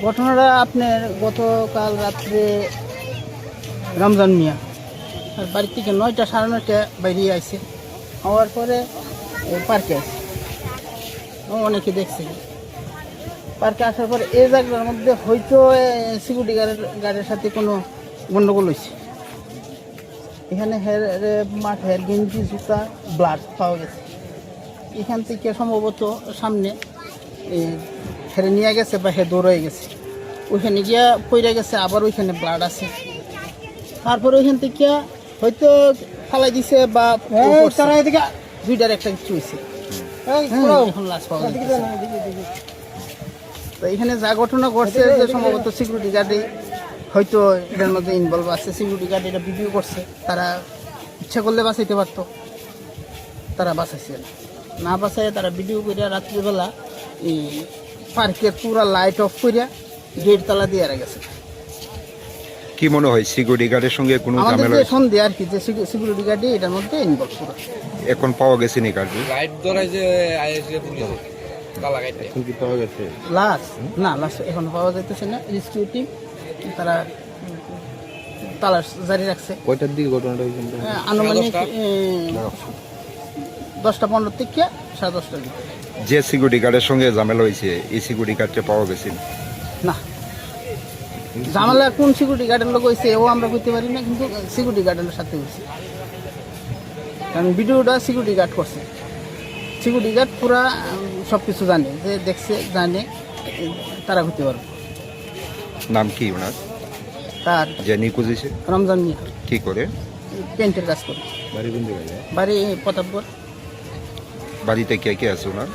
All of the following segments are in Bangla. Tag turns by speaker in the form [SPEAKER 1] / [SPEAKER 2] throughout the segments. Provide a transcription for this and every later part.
[SPEAKER 1] ঘটনাটা আপনার গতকাল রাত্রে রমজান মিয়া আর বাড়ি থেকে 9টা সাড়ে 9টা বেরিয়ে আসছে, হওয়ার পরে পার্কে আসে, অনেকে দেখছে। পার্কে আসার পরে এই জায়গার মধ্যে হয়তো সিকিউরিটি গার্ডের সাথে কোনো গণ্ডগোল হয়েছে। এখানে হেয়ার গেঞ্জি, জুতা, ব্লাড পাওয়া গেছে। এখান থেকে সম্ভবত সামনে হেরে নিয়ে গেছে বা হে দৌড়ে গেছে, ওইখানে গিয়া পড়ে গেছে, আবার ওইখানে ব্লাড আছে। তারপরে ওইখান থেকে হয়তো ফালাই দিছে বা দুইটার একটা কিছু হয়েছে, এখন লাশ পাওয়া গেছে। তো এখানে যা ঘটনা ঘটছে যে সম্ভবত সিকিউরিটি গার্ডে হয়তো এটার মধ্যে ইনভলভ আছে। সিকিউরিটি গার্ড এটা ভিডিও করছে, তারা ইচ্ছা করলে বাঁচাইতে পারতো, তারা বাঁচাইছে না বাঁচাই তারা ভিডিও করে রাত্রিবেলা এই পার্কের পুরা লাইট অফ করিয়া গেট তালা দিয়ে গেছে।
[SPEAKER 2] কি মনে হয় সিকিউরিটি গার্ডের সঙ্গে কোনো ঝামেলা
[SPEAKER 1] আমাদের সন্দেহ আর কি যে সিকিউরিটি গার্ড এটার মধ্যে ইনভলভ পুরো।
[SPEAKER 2] এখন পাওয়া গেছে নি গার্ড
[SPEAKER 3] লাইট ধরে যে আইএসএ পুলিশ তালা গাইতে
[SPEAKER 2] এখন কি পাওয়া গেছে?
[SPEAKER 1] লাশ না, লাশ এখন পাওয়া যাইতেছে না। রেস্কিউ টিম তারা তালাশ জারি রাখছে।
[SPEAKER 2] কয়টার দিকে ঘটনাটা হয়েছে?
[SPEAKER 1] আনুমানিক 10টা 15 থেকে 10:30টার দিকে।
[SPEAKER 2] যে সিকিউরিটি গার্ডের সঙ্গে ঝামেলা হয়েছে এই সিকিউরিটি গার্ডটা পাওয়া গেছে
[SPEAKER 1] না, ঝামেলা কোন সিকিউরিটি গার্ডের লোক হয়েছে ও আমরা করতে পারি না, কিন্তু সিকিউরিটি গার্ডের সাথে হয়েছে। কারণ ভিডিওটা সিকিউরিটি গার্ড করছে, সিকিউরিটি গার্ড পুরা সব কিছু জানে, যে দেখছে জানে, তারা করতে পারবে।
[SPEAKER 2] নাম কি ওনার?
[SPEAKER 1] তার
[SPEAKER 2] যে নিখোঁজ হয়েছে
[SPEAKER 1] রমজান মিয়া।
[SPEAKER 2] কি করে?
[SPEAKER 1] পেন্টের কাজ করে।
[SPEAKER 2] বাড়ি কোন জায়গায়?
[SPEAKER 1] বাড়ি প্রতাপগড়।
[SPEAKER 2] বাড়িতে কে কে আছে ওনার?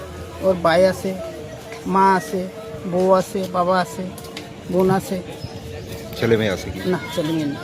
[SPEAKER 1] ওর ভাই আছে, মা আছে, বউ আছে, বাবা আছে, বোন আছে।
[SPEAKER 2] ছেলে মেয়ে আছে কি?
[SPEAKER 1] না, ছেলে মেয়ে নেই।